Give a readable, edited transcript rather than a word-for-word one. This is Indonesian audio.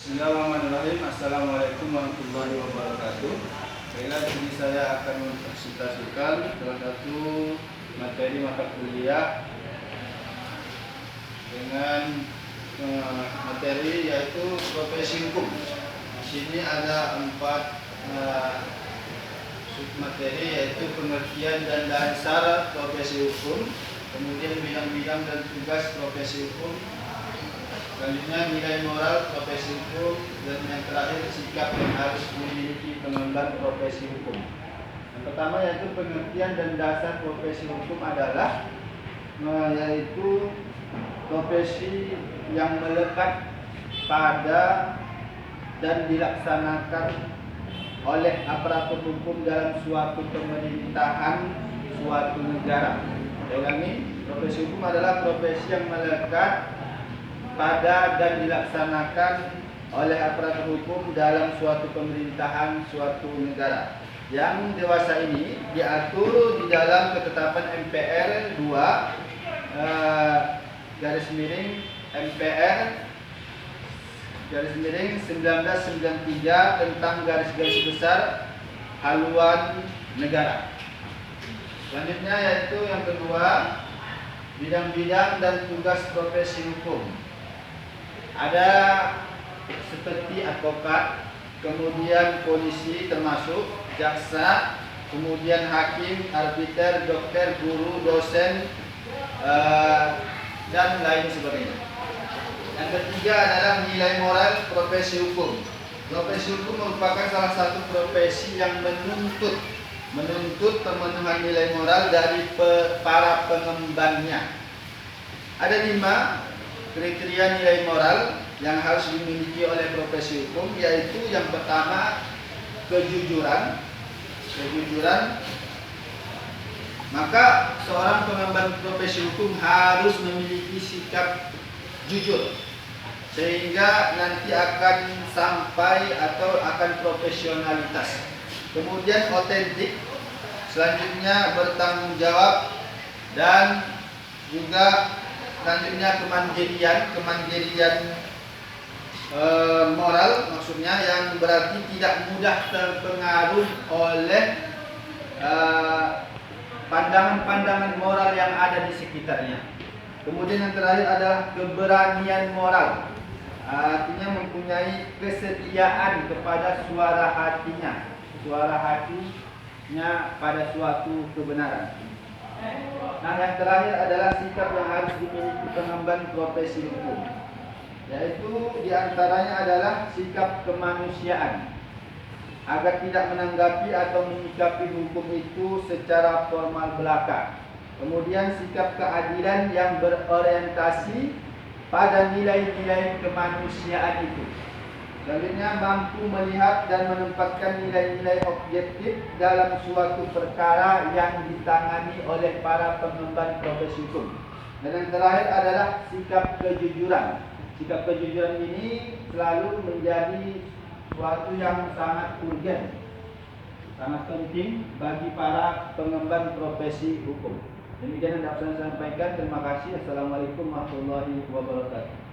Bismillahirrahmanirrahim. Assalamualaikum warahmatullahi wabarakatuh. Baiklah, di sini saya akan mempresentasikan salah satu materi mata kuliah dengan materi yaitu profesi hukum. Di sini ada 4 submateri, yaitu pengertian dan dasar profesi hukum, kemudian bidang-bidang dan tugas profesi hukum, selanjutnya nilai moral profesi hukum, dan yang terakhir sikap yang harus dimiliki pengemban profesi hukum. Yang pertama yaitu pengertian dan dasar profesi hukum adalah yaitu profesi yang melekat pada dan dilaksanakan oleh aparatur hukum dalam suatu pemerintahan suatu negara. Saya ulangi, profesi hukum adalah profesi yang melekat pada dan dilaksanakan oleh aparatur hukum dalam suatu pemerintahan suatu negara. Yang dewasa ini diatur di dalam ketetapan MPR 2 garis miring MPR garis miring 1993 tentang garis-garis besar haluan negara. Selanjutnya yaitu yang kedua, bidang-bidang dan tugas profesi hukum. Ada seperti advokat, kemudian polisi termasuk jaksa, kemudian hakim, arbiter, dokter, guru, dosen, dan lain sebagainya. Yang ketiga adalah nilai moral profesi hukum. Profesi hukum merupakan salah satu profesi yang menuntut pemenuhan nilai moral dari para pengembannya. Ada 5 kriteria nilai moral yang harus dimiliki oleh profesi hukum, yaitu yang pertama kejujuran. Maka seorang pengemban profesi hukum harus memiliki sikap jujur, sehingga nanti akan sampai atau akan profesionalitas. Kemudian otentik, selanjutnya bertanggung jawab, dan juga selanjutnya kemandirian moral, maksudnya yang berarti tidak mudah terpengaruh oleh pandangan-pandangan moral yang ada di sekitarnya. Kemudian yang terakhir adalah keberanian moral, artinya mempunyai kesetiaan kepada suara hatinya pada suatu kebenaran. Nah, yang terakhir adalah sikap yang harus dimiliki pengemban profesi hukum, yaitu diantaranya adalah sikap kemanusiaan, agar tidak menanggapi atau menyikapi hukum itu secara formal belaka. Kemudian sikap keadilan yang berorientasi pada nilai-nilai kemanusiaan itu. Selanjutnya mampu melihat dan menempatkan nilai-nilai objektif dalam suatu perkara yang ditangani oleh para pengemban profesi hukum. Dan yang terakhir adalah sikap kejujuran. Sikap kejujuran ini selalu menjadi suatu yang sangat urgen, sangat penting bagi para pengemban profesi hukum. Demikian yang dapat saya sampaikan. Terima kasih. Assalamualaikum warahmatullahi wabarakatuh.